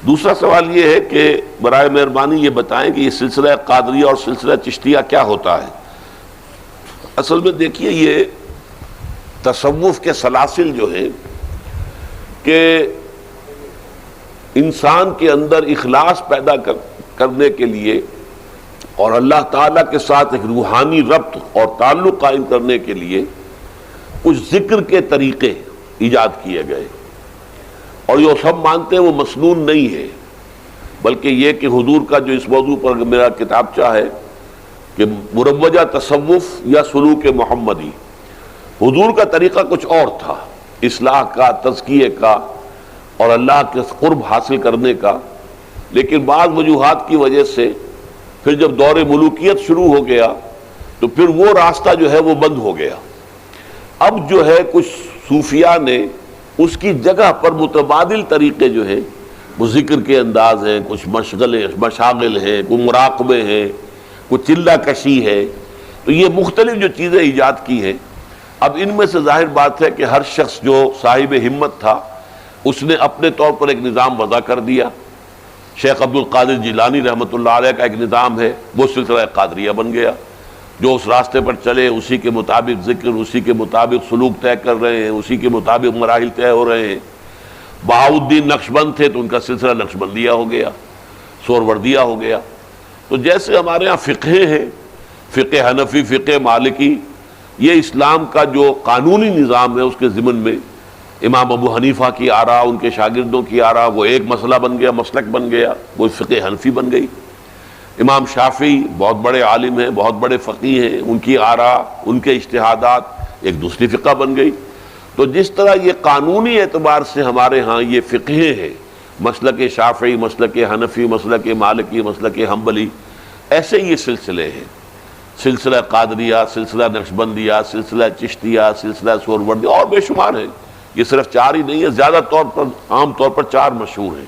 دوسرا سوال یہ ہے کہ برائے مہربانی یہ بتائیں کہ یہ سلسلہ قادریہ اور سلسلہ چشتیہ کیا ہوتا ہے؟ اصل میں دیکھیے، یہ تصوف کے سلاسل جو ہیں کہ انسان کے اندر اخلاص پیدا کرنے کے لیے اور اللہ تعالیٰ کے ساتھ ایک روحانی ربط اور تعلق قائم کرنے کے لیے کچھ ذکر کے طریقے ایجاد کیے گئے، اور جو سب مانتے ہیں وہ مسنون نہیں ہے، بلکہ یہ کہ حضور کا جو اس موضوع پر میرا کتابچہ ہے کہ مروجہ تصوف یا سلوک محمدی، حضور کا طریقہ کچھ اور تھا، اصلاح کا، تزکیے کا اور اللہ کے قرب حاصل کرنے کا، لیکن بعض وجوہات کی وجہ سے پھر جب دور ملوکیت شروع ہو گیا تو پھر وہ راستہ جو ہے وہ بند ہو گیا۔ اب جو ہے کچھ صوفیاء نے اس کی جگہ پر متبادل طریقے جو ہیں وہ ذکر کے انداز ہیں، کچھ مشاغل ہیں، کوئی مراقبے ہیں، کچھ چلہ کشی ہے، تو یہ مختلف جو چیزیں ایجاد کی ہیں۔ اب ان میں سے ظاہر بات ہے کہ ہر شخص جو صاحب ہمت تھا اس نے اپنے طور پر ایک نظام وضع کر دیا۔ شیخ عبد القادر جیلانی رحمۃ اللہ علیہ کا ایک نظام ہے، وہ سلسلہ قادریہ بن گیا۔ جو اس راستے پر چلے اسی کے مطابق ذکر، اسی کے مطابق سلوک طے کر رہے ہیں، اسی کے مطابق مراحل طے ہو رہے ہیں۔ بہاؤالدین نقشبند تھے تو ان کا سلسلہ نقشبندیہ ہو گیا، سہروردیہ ہو گیا۔ تو جیسے ہمارے ہاں فقہ ہیں، فقہ حنفی، فقہ مالکی، یہ اسلام کا جو قانونی نظام ہے اس کے ضمن میں امام ابو حنیفہ کی آراء، ان کے شاگردوں کی آراء، وہ ایک مسئلہ بن گیا، مسلک بن گیا، وہ فقہ حنفی بن گئی۔ امام شافعی بہت بڑے عالم ہیں، بہت بڑے فقیہ ہیں، ان کی آراء، ان کے اجتہادات ایک دوسری فقہ بن گئی۔ تو جس طرح یہ قانونی اعتبار سے ہمارے ہاں یہ فقہ ہیں، مسلک شافعی، مسلک حنفی، مسلک مالکی، مسلک حنبلی، ایسے یہ سلسلے ہیں، سلسلہ قادریہ، سلسلہ نقشبندیہ، سلسلہ چشتیہ، سلسلہ سہروردیہ، اور بے شمار ہیں۔ یہ صرف چار ہی نہیں ہے، زیادہ طور پر عام طور پر چار مشہور ہیں۔